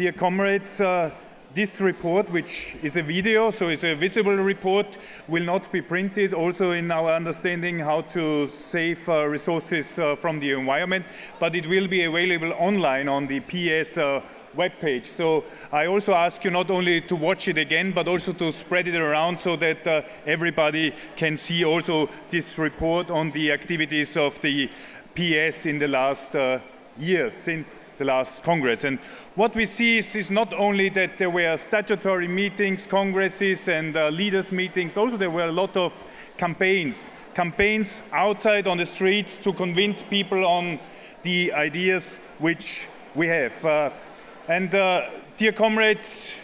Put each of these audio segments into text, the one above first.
Dear comrades, this report, which is a video, so it's a visible report, will not be printed, also in our understanding how to save resources from the environment, but it will be available online on the PES webpage. So I also ask you not only to watch it again, but also to spread it around so that everybody can see also this report on the activities of the PES in the last years since the last Congress. And what we see is not only that there were statutory meetings, congresses and leaders meetings, also there were a lot of campaigns outside on the streets to convince people on the ideas which we have. Dear comrades,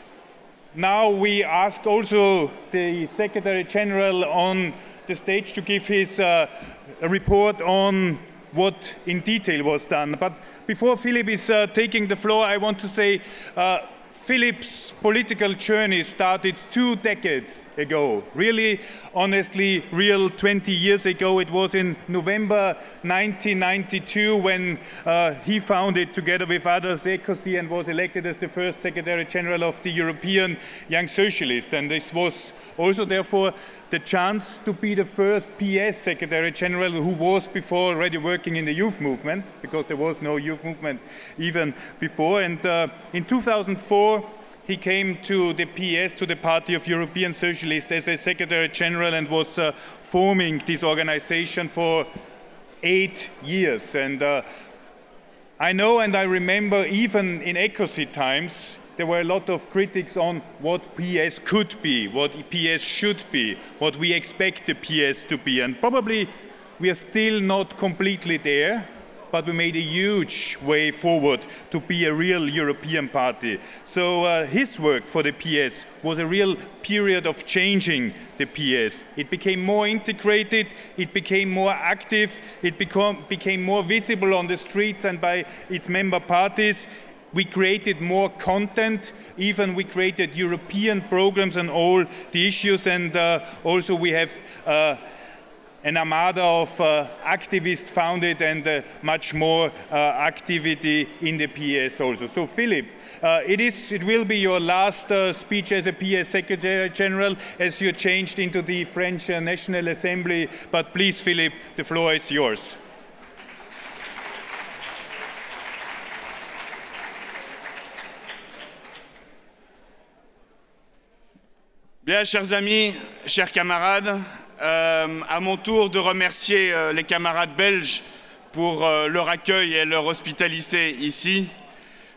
now we ask also the Secretary General on the stage to give his report on what in detail was done. But before Philip is taking the floor, I want to say Philip's political journey started 2 decades ago. Really, honestly, 20 years ago. It was in November 1992 when he founded, together with others, ECOSY and was elected as the first Secretary General of the European Young Socialists. And this was also, therefore, the chance to be the first PES Secretary General who was before already working in the youth movement, because there was no youth movement even before. And in 2004, he came to the PES, to the Party of European Socialists, as a Secretary General and was forming this organization for 8 years. And I know and I remember even in ECOSY times, there were a lot of critics on what PES could be, what PES should be, what we expect the PES to be. And probably we are still not completely there, but we made a huge way forward to be a real European party. So his work for the PES was a real period of changing the PES. It became more integrated, it became more active, it became more visible on the streets and by its member parties. We created more content, even we created European programs on all the issues, and also we have an armada of activists founded and much more activity in the PES also. So Philip, it will be your last speech as a PES Secretary General as you changed into the French National Assembly, but please Philip, the floor is yours. Bien, chers amis, chers camarades, à mon tour de remercier les camarades belges pour leur accueil et leur hospitalité ici.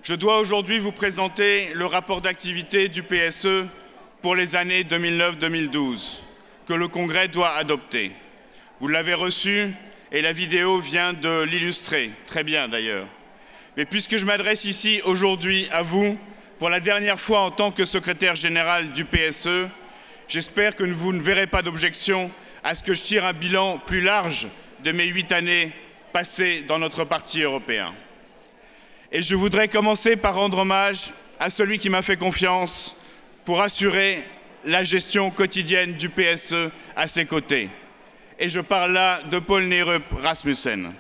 Je dois aujourd'hui vous présenter le rapport d'activité du PSE pour les années 2009-2012, que le Congrès doit adopter. Vous l'avez reçu et la vidéo vient de l'illustrer, très bien d'ailleurs. Mais puisque je m'adresse ici aujourd'hui à vous, pour la dernière fois en tant que secrétaire général du PSE, j'espère que vous ne verrez pas d'objection à ce que je tire un bilan plus large de mes 8 années passées dans notre parti européen. Et je voudrais commencer par rendre hommage à celui qui m'a fait confiance pour assurer la gestion quotidienne du PSE à ses côtés. Et je parle là de Poul Nyrup Rasmussen.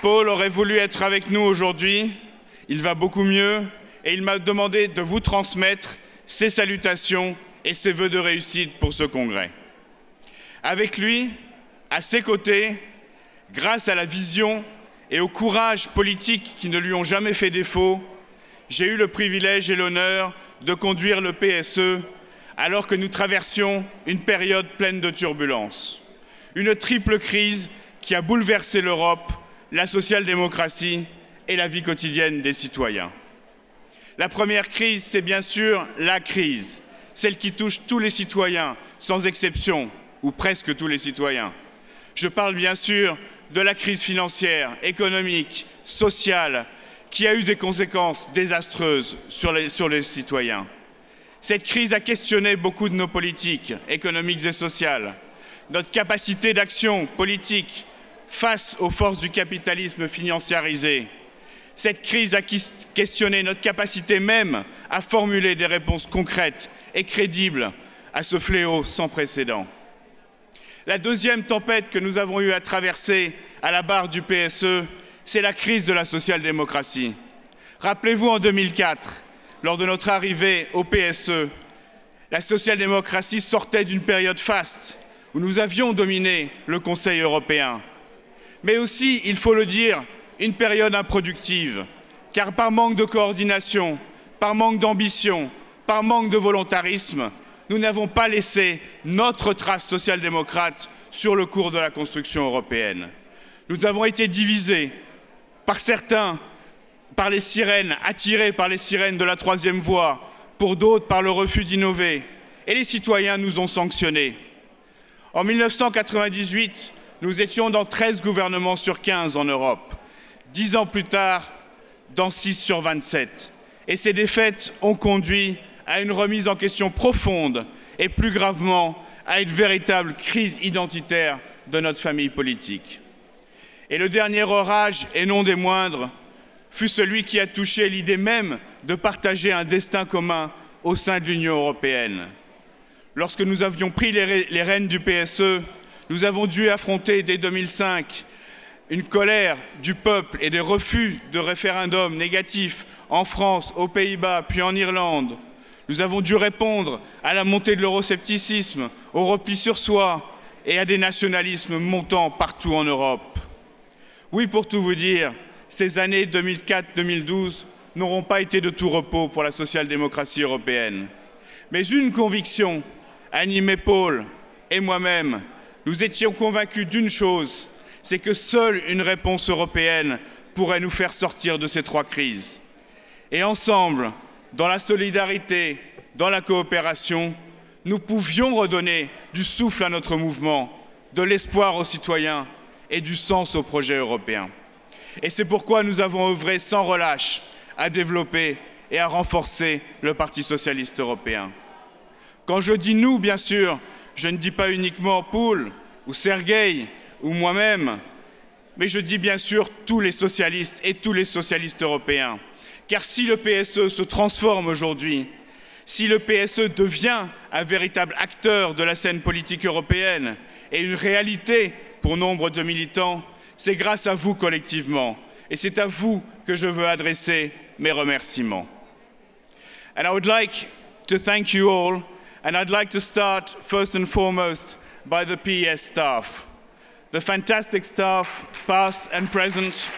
Paul aurait voulu être avec nous aujourd'hui, il va beaucoup mieux et il m'a demandé de vous transmettre ses salutations et ses vœux de réussite pour ce congrès. Avec lui, à ses côtés, grâce à la vision et au courage politique qui ne lui ont jamais fait défaut, j'ai eu le privilège et l'honneur de conduire le PSE alors que nous traversions une période pleine de turbulences. Une triple crise qui a bouleversé l'Europe, la social-démocratie et la vie quotidienne des citoyens. La première crise, c'est bien sûr la crise, celle qui touche tous les citoyens, sans exception, ou presque tous les citoyens. Je parle bien sûr de la crise financière, économique, sociale, qui a eu des conséquences désastreuses sur les citoyens. Cette crise a questionné beaucoup de nos politiques économiques et sociales, notre capacité d'action politique, face aux forces du capitalisme financiarisé. Cette crise a questionné notre capacité même à formuler des réponses concrètes et crédibles à ce fléau sans précédent. La deuxième tempête que nous avons eu à traverser à la barre du PSE, c'est la crise de la social-démocratie. Rappelez-vous en 2004, lors de notre arrivée au PSE, la social-démocratie sortait d'une période faste où nous avions dominé le Conseil européen. Mais aussi, il faut le dire, une période improductive, car par manque de coordination, par manque d'ambition, par manque de volontarisme, nous n'avons pas laissé notre trace social-démocrate sur le cours de la construction européenne. Nous avons été divisés par certains, par les sirènes, attirés par les sirènes de la troisième voie, pour d'autres par le refus d'innover. Et les citoyens nous ont sanctionnés. En 1998, nous étions dans 13 gouvernements sur 15 en Europe. 10 ans plus tard, dans 6 sur 27. Et ces défaites ont conduit à une remise en question profonde et plus gravement à une véritable crise identitaire de notre famille politique. Et le dernier orage, et non des moindres, fut celui qui a touché l'idée même de partager un destin commun au sein de l'Union européenne. Lorsque nous avions pris les rênes du PSE, nous avons dû affronter dès 2005 une colère du peuple et des refus de référendums négatifs en France, aux Pays-Bas, puis en Irlande. Nous avons dû répondre à la montée de l'euroscepticisme, au repli sur soi et à des nationalismes montants partout en Europe. Oui, pour tout vous dire, ces années 2004-2012 n'auront pas été de tout repos pour la social-démocratie européenne. Mais une conviction animait Paul et moi-même. Nous étions convaincus d'une chose, c'est que seule une réponse européenne pourrait nous faire sortir de ces trois crises. Et ensemble, dans la solidarité, dans la coopération, nous pouvions redonner du souffle à notre mouvement, de l'espoir aux citoyens et du sens au projet européen. Et c'est pourquoi nous avons œuvré sans relâche à développer et à renforcer le Parti socialiste européen. Quand je dis nous, bien sûr, je ne dis pas uniquement Paul ou Sergueï ou moi-même, mais je dis bien sûr tous les socialistes et tous les socialistes européens. Car si le PSE se transforme aujourd'hui, si le PSE devient un véritable acteur de la scène politique européenne et une réalité pour nombre de militants, c'est grâce à vous collectivement. Et c'est à vous que je veux adresser mes remerciements. And I would like to thank you all, and I'd like to start first and foremost by the PES staff. The fantastic staff, past and present.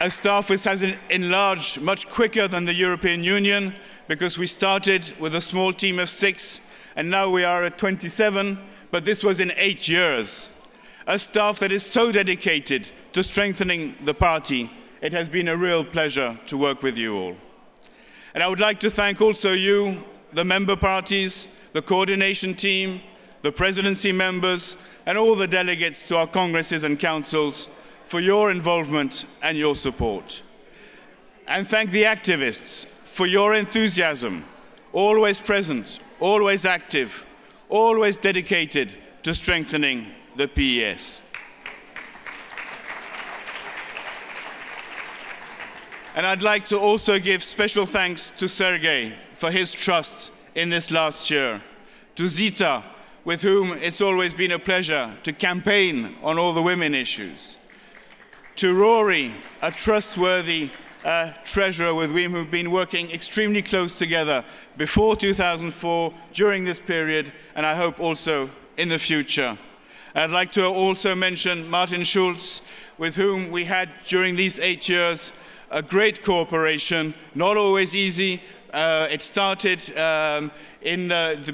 A staff which has enlarged much quicker than the European Union, because we started with a small team of 6 and now we are at 27, but this was in 8 years. A staff that is so dedicated to strengthening the party. It has been a real pleasure to work with you all. And I would like to thank also you, the member parties, the coordination team, the presidency members, and all the delegates to our congresses and councils for your involvement and your support. And thank the activists for your enthusiasm, always present, always active, always dedicated to strengthening the PES. And I'd like to also give special thanks to Sergei for his trust in this last year, to Zita, with whom it's always been a pleasure to campaign on all the women issues, to Rory, a trustworthy treasurer with whom we've been working extremely close together before 2004, during this period, and I hope also in the future. I'd like to also mention Martin Schulz, with whom we had, during these 8 years, a great cooperation, not always easy. It started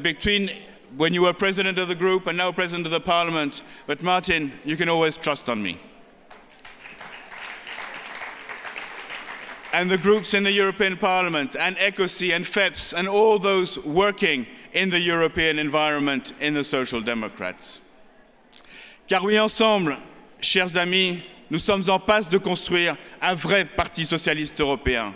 between when you were president of the group and now president of the parliament. But Martin, you can always trust on me. And the groups in the European Parliament, and ECOSI and FEPS, and all those working in the European environment in the Social Democrats. Car oui, ensemble, chers amis, nous sommes en passe de construire un vrai Parti socialiste européen.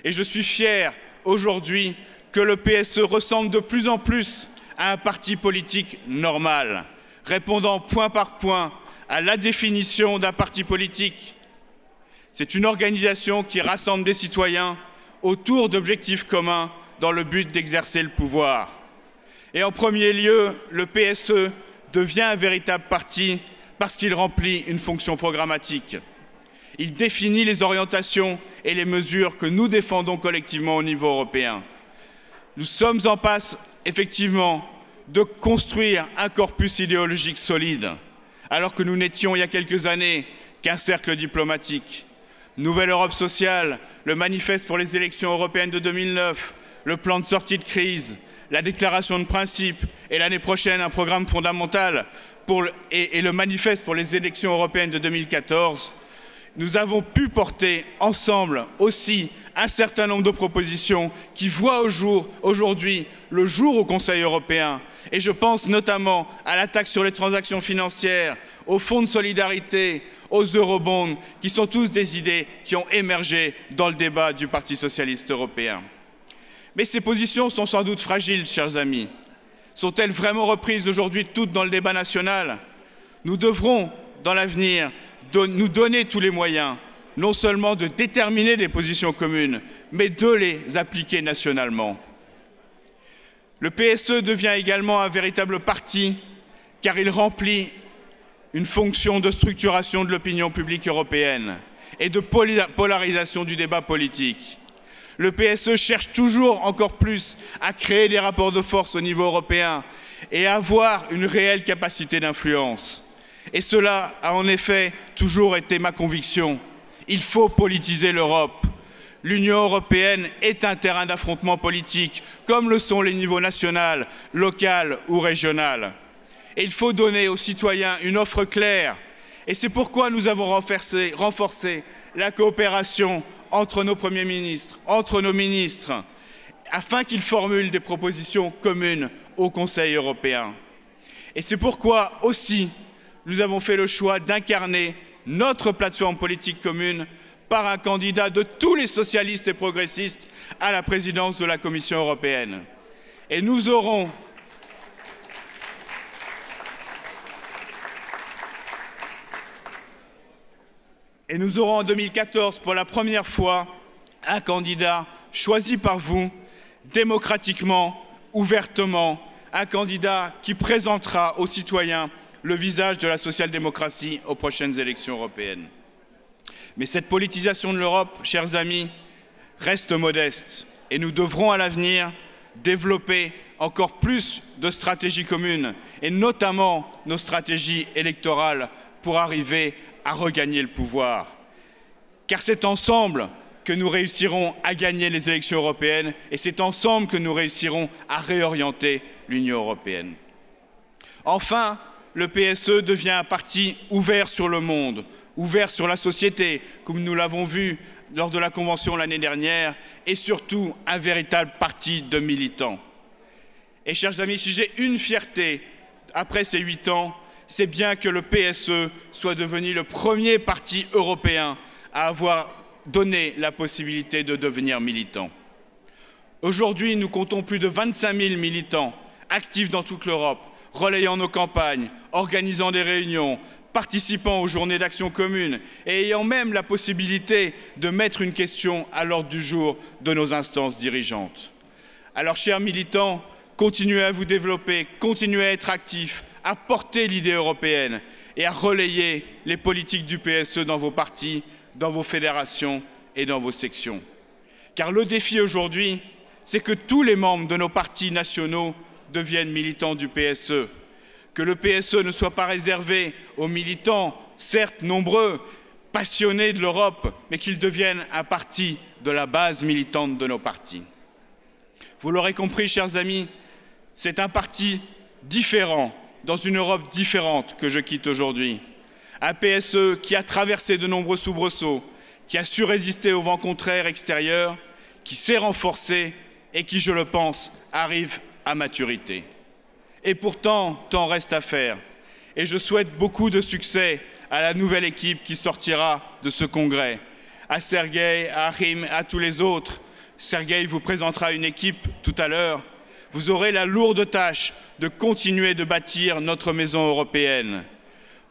Et je suis fier aujourd'hui que le PSE ressemble de plus en plus à un parti politique normal, répondant point par point à la définition d'un parti politique. C'est une organisation qui rassemble des citoyens autour d'objectifs communs dans le but d'exercer le pouvoir. Et en premier lieu, le PSE devient un véritable parti parce qu'il remplit une fonction programmatique. Il définit les orientations et les mesures que nous défendons collectivement au niveau européen. Nous sommes en passe, effectivement, de construire un corpus idéologique solide, alors que nous n'étions il y a quelques années qu'un cercle diplomatique. Nouvelle Europe sociale, le manifeste pour les élections européennes de 2009, le plan de sortie de crise, la déclaration de principe et l'année prochaine un programme fondamental et le manifeste pour les élections européennes de 2014, nous avons pu porter ensemble aussi un certain nombre de propositions qui voient aujourd'hui le jour au Conseil européen. Et je pense notamment à la taxe sur les transactions financières, au fonds de solidarité, aux eurobonds, qui sont tous des idées qui ont émergé dans le débat du Parti socialiste européen. Mais ces positions sont sans doute fragiles, chers amis. Sont-elles vraiment reprises aujourd'hui toutes dans le débat national? Nous devrons, dans l'avenir, nous donner tous les moyens, non seulement de déterminer des positions communes, mais de les appliquer nationalement. Le PSE devient également un véritable parti, car il remplit une fonction de structuration de l'opinion publique européenne et de polarisation du débat politique. Le PSE cherche toujours encore plus à créer des rapports de force au niveau européen et à avoir une réelle capacité d'influence. Et cela a en effet toujours été ma conviction. Il faut politiser l'Europe. L'Union européenne est un terrain d'affrontement politique, comme le sont les niveaux national, local ou régional. Et il faut donner aux citoyens une offre claire. Et c'est pourquoi nous avons renforcé la coopération entre nos premiers ministres, entre nos ministres, afin qu'ils formulent des propositions communes au Conseil européen. Et c'est pourquoi aussi nous avons fait le choix d'incarner notre plateforme politique commune par un candidat de tous les socialistes et progressistes à la présidence de la Commission européenne. Et nous aurons en 2014, pour la première fois, un candidat choisi par vous, démocratiquement, ouvertement, un candidat qui présentera aux citoyens le visage de la social-démocratie aux prochaines élections européennes. Mais cette politisation de l'Europe, chers amis, reste modeste et nous devrons à l'avenir développer encore plus de stratégies communes et notamment nos stratégies électorales pour arriver à regagner le pouvoir. Car c'est ensemble que nous réussirons à gagner les élections européennes et c'est ensemble que nous réussirons à réorienter l'Union européenne. Enfin, le PSE devient un parti ouvert sur le monde, ouvert sur la société, comme nous l'avons vu lors de la Convention l'année dernière, et surtout un véritable parti de militants. Et chers amis, si j'ai une fierté après ces 8 ans, c'est bien que le PSE soit devenu le premier parti européen à avoir donné la possibilité de devenir militant. Aujourd'hui, nous comptons plus de 25 000 militants actifs dans toute l'Europe, relayant nos campagnes, organisant des réunions, participant aux journées d'action commune et ayant même la possibilité de mettre une question à l'ordre du jour de nos instances dirigeantes. Alors, chers militants, continuez à vous développer, continuez à être actifs, à porter l'idée européenne et à relayer les politiques du PSE dans vos partis, dans vos fédérations et dans vos sections. Car le défi aujourd'hui, c'est que tous les membres de nos partis nationaux deviennent militants du PSE, que le PSE ne soit pas réservé aux militants, certes nombreux, passionnés de l'Europe, mais qu'il devienne un parti de la base militante de nos partis. Vous l'aurez compris, chers amis, c'est un parti différent, dans une Europe différente que je quitte aujourd'hui. Un PSE qui a traversé de nombreux soubresauts, qui a su résister aux vents contraires extérieurs, qui s'est renforcé et qui, je le pense, arrive à maturité. Et pourtant, tant reste à faire. Et je souhaite beaucoup de succès à la nouvelle équipe qui sortira de ce congrès. À Sergueï, à Achim, à tous les autres. Sergueï vous présentera une équipe tout à l'heure. Vous aurez la lourde tâche de continuer de bâtir notre maison européenne.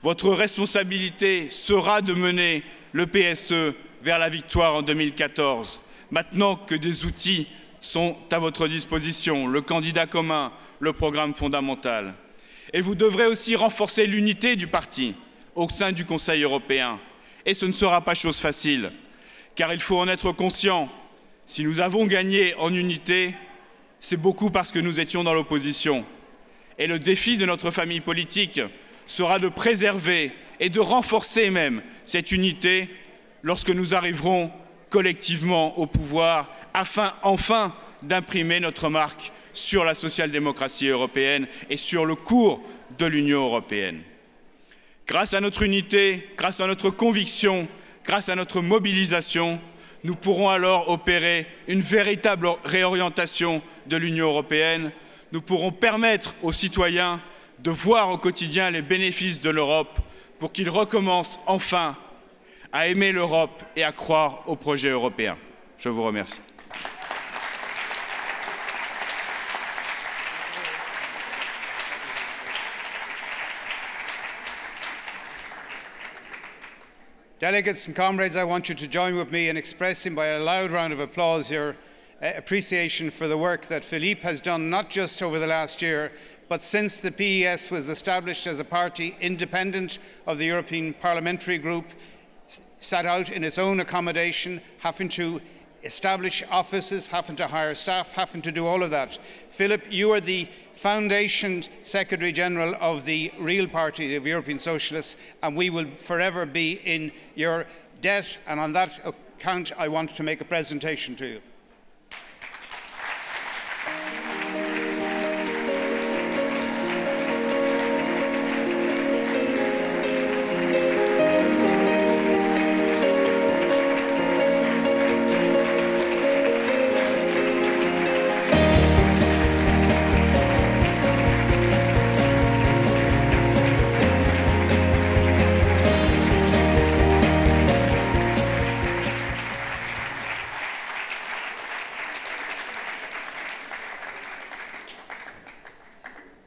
Votre responsabilité sera de mener le PSE vers la victoire en 2014. Maintenant que des outils sont à votre disposition, le candidat commun, le programme fondamental. Et vous devrez aussi renforcer l'unité du parti au sein du Conseil européen. Et ce ne sera pas chose facile, car il faut en être conscient. Si nous avons gagné en unité, c'est beaucoup parce que nous étions dans l'opposition. Et le défi de notre famille politique sera de préserver et de renforcer même cette unité lorsque nous arriverons collectivement au pouvoir, afin enfin d'imprimer notre marque sur la social-démocratie européenne et sur le cours de l'Union européenne. Grâce à notre unité, grâce à notre conviction, grâce à notre mobilisation, nous pourrons alors opérer une véritable réorientation de l'Union européenne. Nous pourrons permettre aux citoyens de voir au quotidien les bénéfices de l'Europe pour qu'ils recommencent enfin à aimer l'Europe et à croire au projet européen. Je vous remercie. Delegates and comrades, I want you to join with me in expressing by a loud round of applause your appreciation for the work that Philippe has done, not just over the last year, but since the PES was established as a party independent of the European Parliamentary Group, sat out in its own accommodation, having to establish offices, having to hire staff, having to do all of that. Philip, you are the foundation Secretary General of the real party, the European Socialists, and we will forever be in your debt, and on that account I want to make a presentation to you.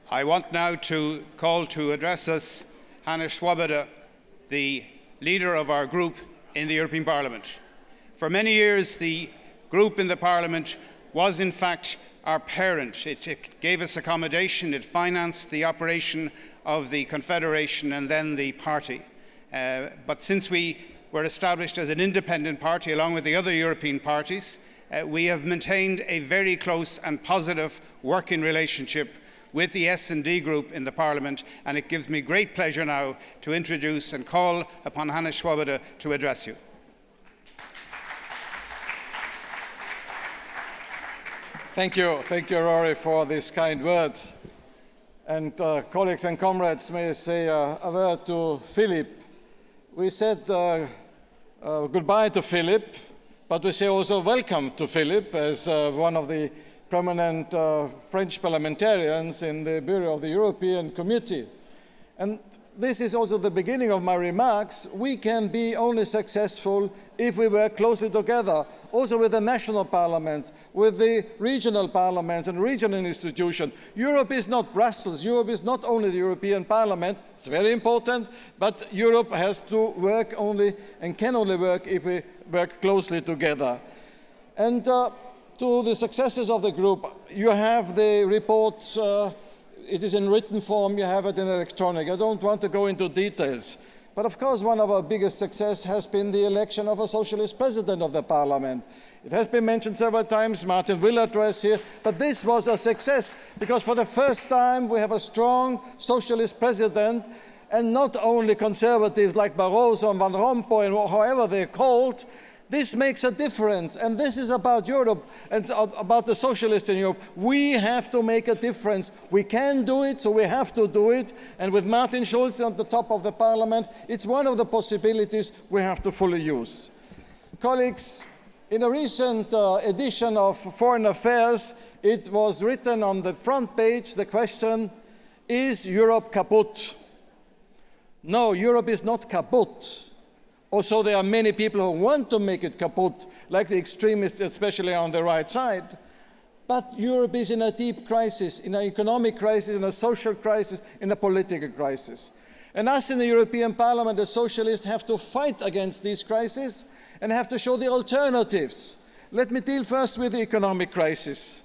I want now to call to address us Hannes Swoboda, the leader of our group in the European Parliament. For many years, the group in the Parliament was in fact our parent. It gave us accommodation, it financed the operation of the Confederation and then the party. But since we were established as an independent party along with the other European parties, we have maintained a very close and positive working relationship with the S&D Group in the Parliament, and it gives me great pleasure now to introduce and call upon Hannes Swoboda to address you. Thank you, Rory, for these kind words. And colleagues and comrades, may I say a word to Philip. We said goodbye to Philip, but we say also welcome to Philip as one of the prominent French parliamentarians in the Bureau of the European Committee. And this is also the beginning of my remarks. We can be only successful if we work closely together, also with the national parliaments, with the regional parliaments and regional institutions. Europe is not Brussels. Europe is not only the European Parliament. It's very important, but Europe has to work only and can only work if we work closely together. And to the successes of the group, you have the report. It is in written form, you have it in electronic. I don't want to go into details. But of course, one of our biggest successes has been the election of a socialist president of the parliament. It has been mentioned several times, Martin will address here, but this was a success because for the first time we have a strong socialist president, and not only conservatives like Barroso and Van Rompuy and however they're called. This makes a difference, and this is about Europe and about the socialists in Europe. We have to make a difference. We can do it, so we have to do it. And with Martin Schulz on the top of the parliament, it's one of the possibilities we have to fully use. Colleagues, in a recent edition of Foreign Affairs, it was written on the front page, the question, is Europe kaput? No, Europe is not kaput. Also, there are many people who want to make it kaput, like the extremists, especially on the right side. But Europe is in a deep crisis, in an economic crisis, in a social crisis, in a political crisis. And us in the European Parliament, the socialists, have to fight against these crises and have to show the alternatives. Let me deal first with the economic crisis.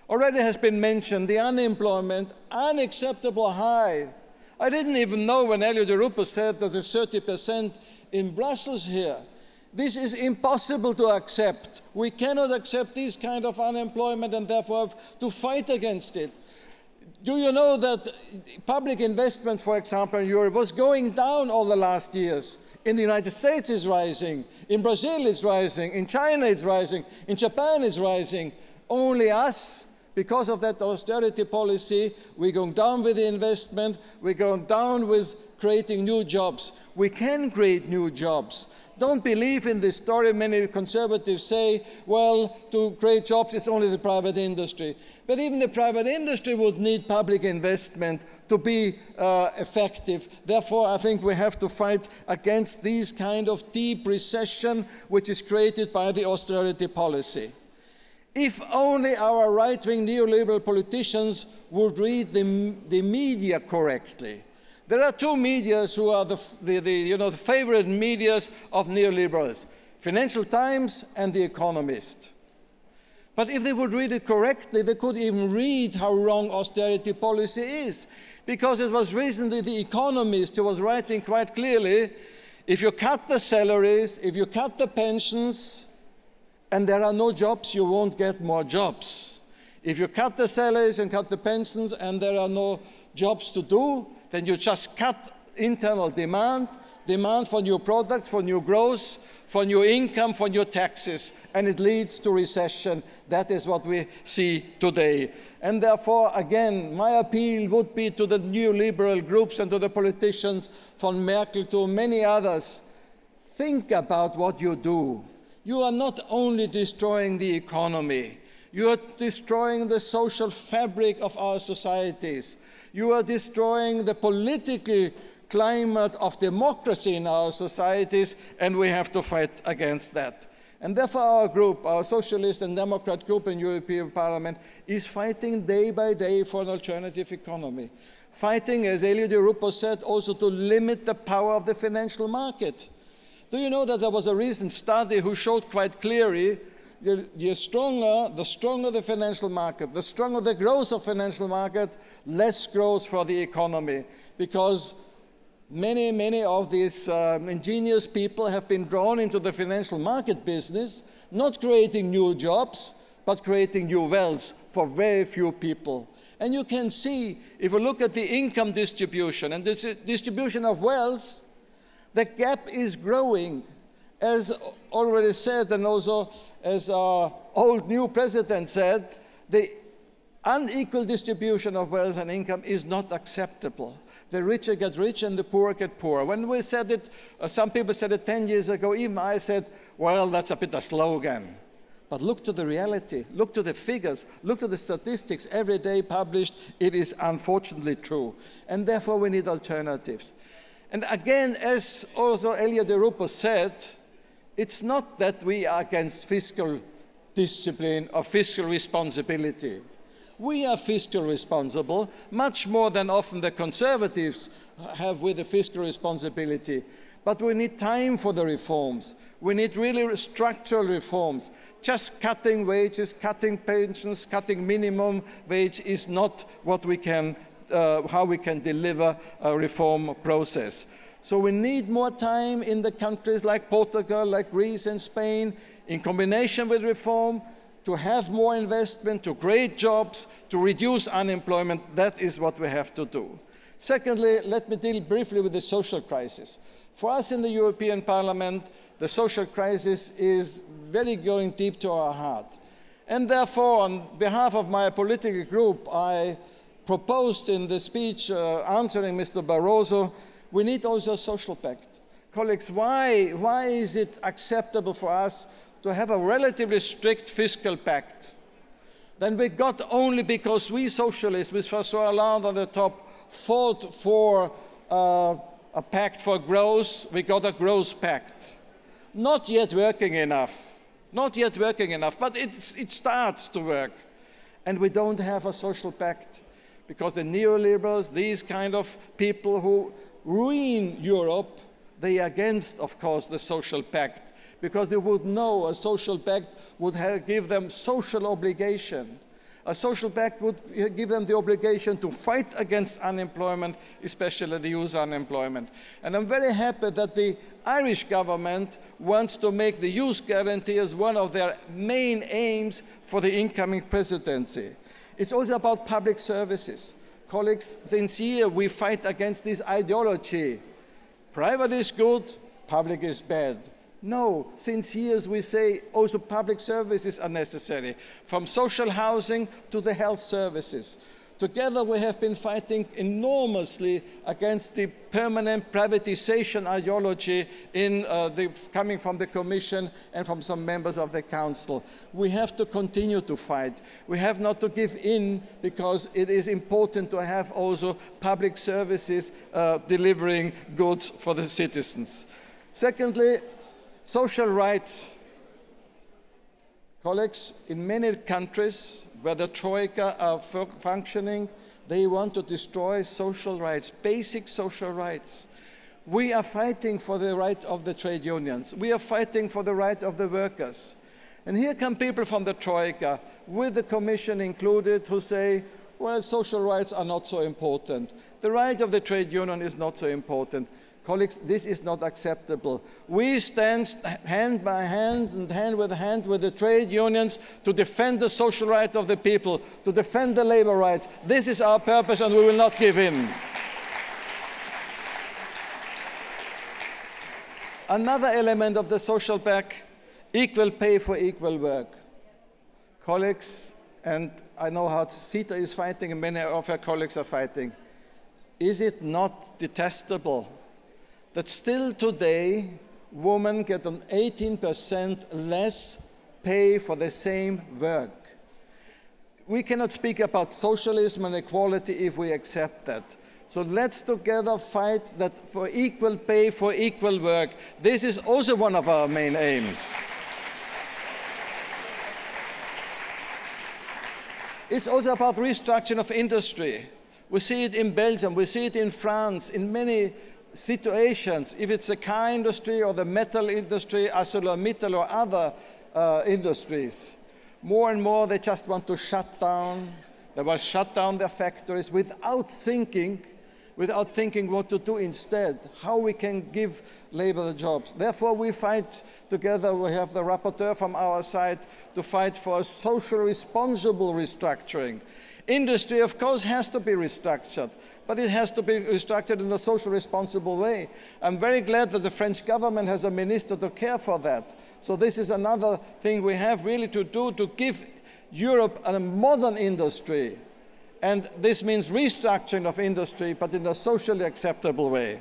Already has been mentioned, the unemployment, unacceptable high. I didn't even know when Elio Di Rupo said that there's 30% in Brussels here. This is impossible to accept. We cannot accept this kind of unemployment and therefore have to fight against it. Do you know that public investment, for example, in Europe was going down all the last years? In the United States it's rising, in Brazil it's rising, in China it's rising, in Japan it's rising. Only us, because of that austerity policy, we're going down with the investment, we're going down with creating new jobs. We can create new jobs. Don't believe in this story. Many conservatives say, well, to create jobs, it's only the private industry. But even the private industry would need public investment to be effective. Therefore, I think we have to fight against this kind of deep recession which is created by the austerity policy. If only our right-wing neoliberal politicians would read the media correctly. There are two medias who are the favorite medias of neoliberals, Financial Times and The Economist. But if they would read it correctly, they could even read how wrong austerity policy is. Because it was recently The Economist who was writing quite clearly, if you cut the salaries, if you cut the pensions, and there are no jobs, you won't get more jobs. If you cut the salaries and cut the pensions and there are no jobs to do, then you just cut internal demand for new products, for new growth, for new income, for new taxes, and it leads to recession. That is what we see today. And therefore, again, my appeal would be to the neoliberal groups and to the politicians, from Merkel to many others, think about what you do. You are not only destroying the economy, you are destroying the social fabric of our societies. You are destroying the political climate of democracy in our societies, and we have to fight against that. And therefore our group, our Socialist and Democrat group in European Parliament, is fighting day by day for an alternative economy. Fighting, as Elio Di Rupo said, also to limit the power of the financial market. Do you know that there was a recent study who showed quite clearly the stronger the financial market, the stronger the growth of financial market, less growth for the economy. Because many of these ingenious people have been drawn into the financial market business, not creating new jobs, but creating new wealth for very few people. And you can see, if you look at the income distribution and the distribution of wealth, the gap is growing. As already said, and also as our old new president said, the unequal distribution of wealth and income is not acceptable. The richer get rich and the poor get poor. When we said it, some people said it 10 years ago, even I said, well, that's a bit of a slogan. But look to the reality, look to the figures, look to the statistics every day published. It is unfortunately true. And therefore we need alternatives. And again, as also Elio Di Rupo said, it's not that we are against fiscal discipline or fiscal responsibility. We are fiscal responsible, much more than often the conservatives have with the fiscal responsibility. But we need time for the reforms. We need really structural reforms. Just cutting wages, cutting pensions, cutting minimum wage is not what we can, how we can deliver a reform process. So we need more time in the countries like Portugal, like Greece and Spain, in combination with reform, to have more investment, to create jobs, to reduce unemployment. That is what we have to do. Secondly, let me deal briefly with the social crisis. For us in the European Parliament, the social crisis is very going deep to our heart. And therefore, on behalf of my political group, I proposed in the speech answering Mr. Barroso, we need also a social pact. Colleagues, why is it acceptable for us to have a relatively strict fiscal pact? Then we got only because we socialists, with François Hollande on the top, fought for a pact for growth, we got a growth pact. Not yet working enough. Not yet working enough, but it starts to work. And we don't have a social pact because the neoliberals, these kind of people who ruin Europe, they are against, of course, the social pact, because they would know a social pact would give them social obligation. A social pact would give them the obligation to fight against unemployment, especially the youth unemployment. And I'm very happy that the Irish government wants to make the youth guarantee as one of their main aims for the incoming presidency. It's also about public services. Colleagues, since years we fight against this ideology. Private is good, public is bad. No, since years we say also public services are necessary, from social housing to the health services. Together we have been fighting enormously against the permanent privatization ideology coming from the Commission and from some members of the Council. We have to continue to fight. We have not to give in, because it is important to have also public services delivering goods for the citizens. Secondly, social rights. Colleagues, in many countries where the Troika are functioning, they want to destroy social rights, basic social rights. We are fighting for the right of the trade unions. We are fighting for the right of the workers. And here come people from the Troika, with the Commission included, who say, well, social rights are not so important. The right of the trade union is not so important. Colleagues, this is not acceptable. We stand hand by hand and hand with the trade unions to defend the social rights of the people, to defend the labor rights. This is our purpose, and we will not give in. Another element of the social pact, equal pay for equal work. Colleagues, and I know how CETA is fighting and many of our colleagues are fighting, is it not detestable that still today women get an 18% less pay for the same work? We cannot speak about socialism and equality if we accept that. So let's together fight that for equal pay for equal work. This is also one of our main aims. It's also about restructuring of industry. We see it in Belgium, we see it in France, in many situations, if it's the car industry or the metal industry, ArcelorMittal or other industries. More and more they just want to shut down. They will shut down their factories without thinking what to do instead, how we can give labor the jobs. Therefore we fight together, we have the rapporteur from our side, to fight for a social responsible restructuring. Industry, of course, has to be restructured, but it has to be restructured in a social responsible way. I'm very glad that the French government has a minister to care for that. So this is another thing we have really to do, to give Europe a modern industry. And this means restructuring of industry, but in a socially acceptable way.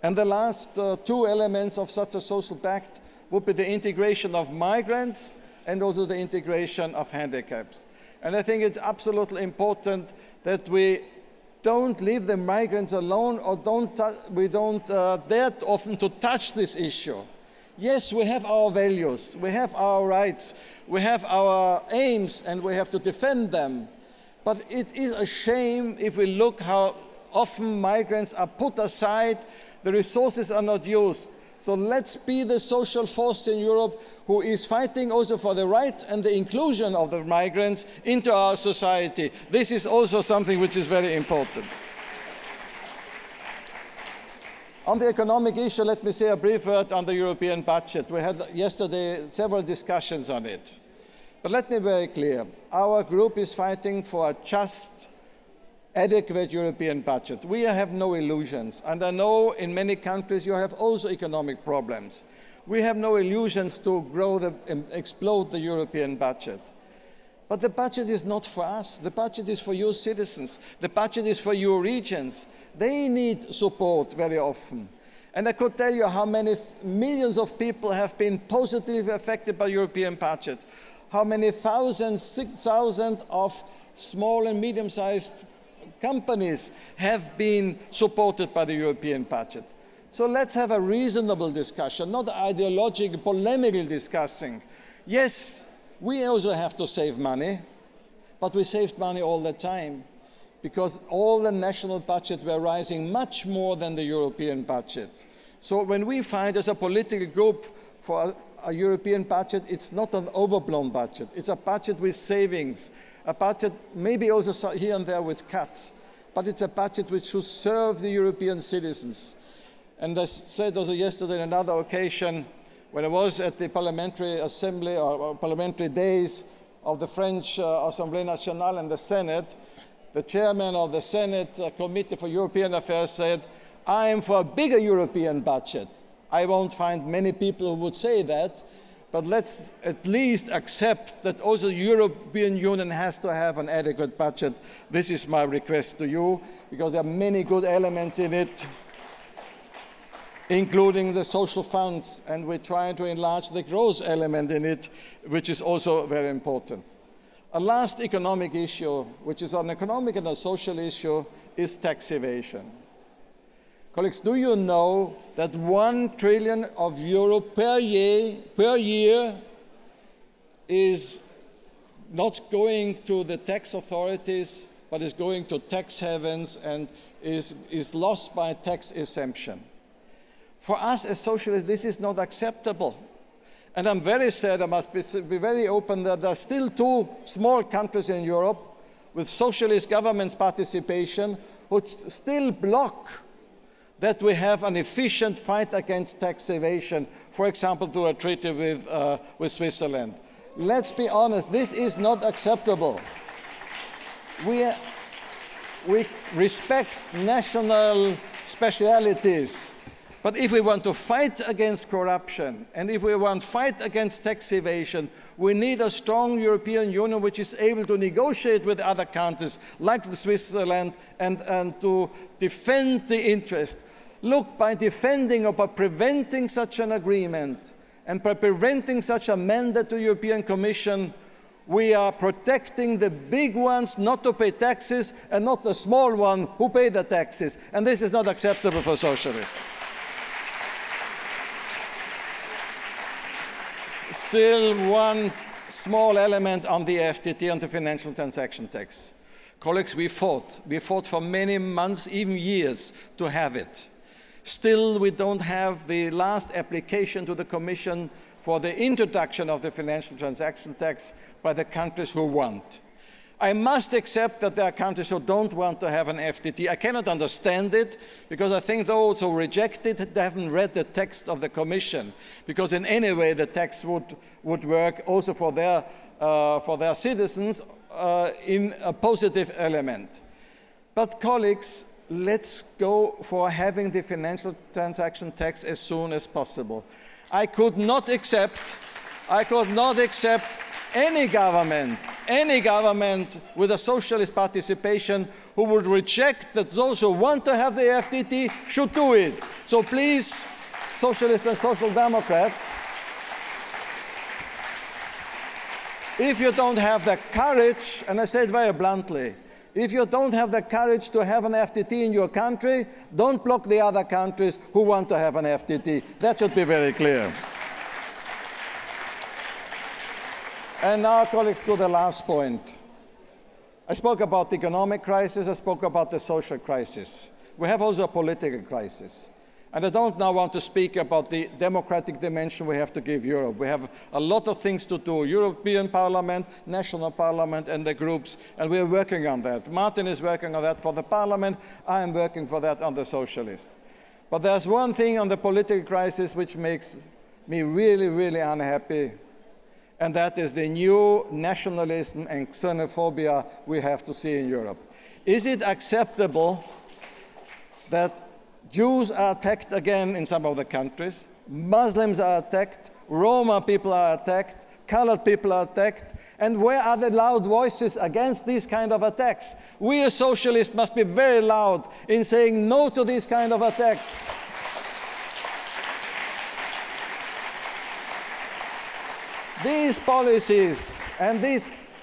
And the last two elements of such a social pact would be the integration of migrants and also the integration of handicaps. And I think it's absolutely important that we don't leave the migrants alone, or we don't dare often to touch this issue. Yes, we have our values, we have our rights, we have our aims, and we have to defend them. But it is a shame if we look how often migrants are put aside, the resources are not used. So let's be the social force in Europe who is fighting also for the right and the inclusion of the migrants into our society. This is also something which is very important. On the economic issue, let me say a brief word on the European budget. We had yesterday several discussions on it. But let me be very clear. Our group is fighting for a just, adequate European budget. We have no illusions. And I know in many countries you have also economic problems. We have no illusions to grow and explode the European budget. But the budget is not for us. The budget is for your citizens. The budget is for your regions. They need support very often. And I could tell you how many millions of people have been positively affected by the European budget. How many thousands, 6,000 of small and medium-sized companies have been supported by the European budget. So let's have a reasonable discussion, not ideological, polemical discussing. Yes, we also have to save money, but we saved money all the time because all the national budgets were rising much more than the European budget. So when we fight as a political group for a European budget, it's not an overblown budget. It's a budget with savings, a budget maybe also here and there with cuts, but it's a budget which should serve the European citizens. And I said also yesterday on another occasion, when I was at the parliamentary assembly or parliamentary days of the French Assemblée Nationale and the Senate, the chairman of the Senate Committee for European Affairs said, I am for a bigger European budget. I won't find many people who would say that, but let's at least accept that also the European Union has to have an adequate budget. This is my request to you, because there are many good elements in it, including the social funds, and we're trying to enlarge the growth element in it, which is also very important. A last economic issue, which is an economic and a social issue, is tax evasion. Colleagues, do you know that €1 trillion per year is not going to the tax authorities, but is going to tax havens and is lost by tax exemption? For us as socialists, this is not acceptable. And I'm very sad, I must be very open, that there are still 2 small countries in Europe with socialist government participation which still block that we have an efficient fight against tax evasion, for example, through a treaty with Switzerland. Let's be honest, this is not acceptable. We respect national specialities, but if we want to fight against corruption, and if we want to fight against tax evasion, we need a strong European Union which is able to negotiate with other countries, like Switzerland, and to defend the interest. Look, by defending or by preventing such an agreement, and by preventing such a mandate to the European Commission, we are protecting the big ones not to pay taxes, and not the small ones who pay the taxes. And this is not acceptable for socialists. Still one small element on the FTT, on the financial transaction tax. Colleagues, we fought for many months, even years, to have it. Still, we don't have the last application to the Commission for the introduction of the financial transaction tax by the countries who want. I must accept that there are countries who don't want to have an FTT. I cannot understand it, because I think those who reject it, they haven't read the text of the Commission, because in any way the tax would work also for their citizens in a positive element. But colleagues, let's go for having the financial transaction tax as soon as possible. I could not accept any government with a socialist participation who would reject that those who want to have the FTT should do it. So please, socialists and social democrats, if you don't have the courage, and I say it very bluntly, if you don't have the courage to have an FTT in your country, don't block the other countries who want to have an FTT. That should be very clear. And now, colleagues, to the last point. I spoke about the economic crisis, I spoke about the social crisis. We have also a political crisis. And I don't now want to speak about the democratic dimension we have to give Europe. We have a lot of things to do, European Parliament, National Parliament, and the groups, and we are working on that. Martin is working on that for the Parliament, I am working for that on the Socialists. But there's one thing on the political crisis which makes me really, really unhappy, and that is the new nationalism and xenophobia we have to see in Europe. Is it acceptable that Jews are attacked again in some of the countries, Muslims are attacked, Roma people are attacked, colored people are attacked, and where are the loud voices against these kind of attacks? We as socialists must be very loud in saying no to these kind of attacks. These policies and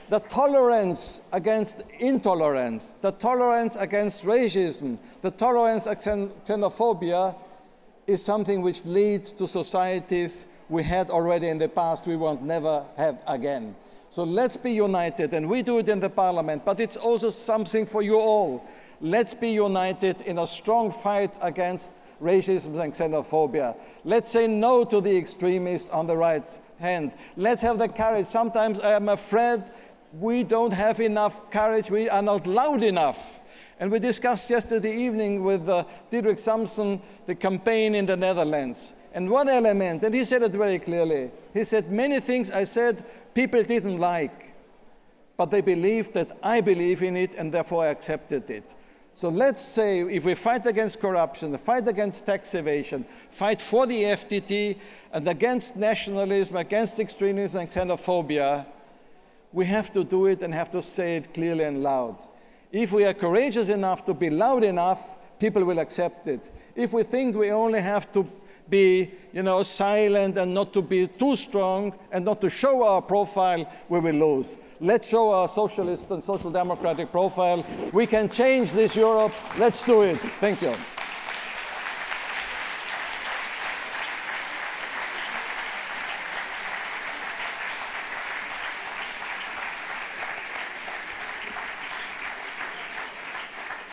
the tolerance against intolerance, the tolerance against racism, the tolerance against xenophobia is something which leads to societies we had already in the past, we won't never have again. So let's be united, and we do it in the Parliament, but it's also something for you all. Let's be united in a strong fight against racism and xenophobia. Let's say no to the extremists on the right hand. Let's have the courage. Sometimes I am afraid we don't have enough courage, we are not loud enough. And we discussed yesterday evening with Diederik Samson the campaign in the Netherlands. And one element, and he said it very clearly, he said, many things I said people didn't like, but they believed that I believe in it and therefore I accepted it. So let's say if we fight against corruption, fight against tax evasion, fight for the FTT and against nationalism, against extremism and xenophobia, we have to do it and have to say it clearly and loud. If we are courageous enough to be loud enough, people will accept it. If we think we only have to be, silent and not to be too strong and not to show our profile, we will lose. Let's show our socialist and social democratic profile. We can change this Europe. Let's do it. Thank you.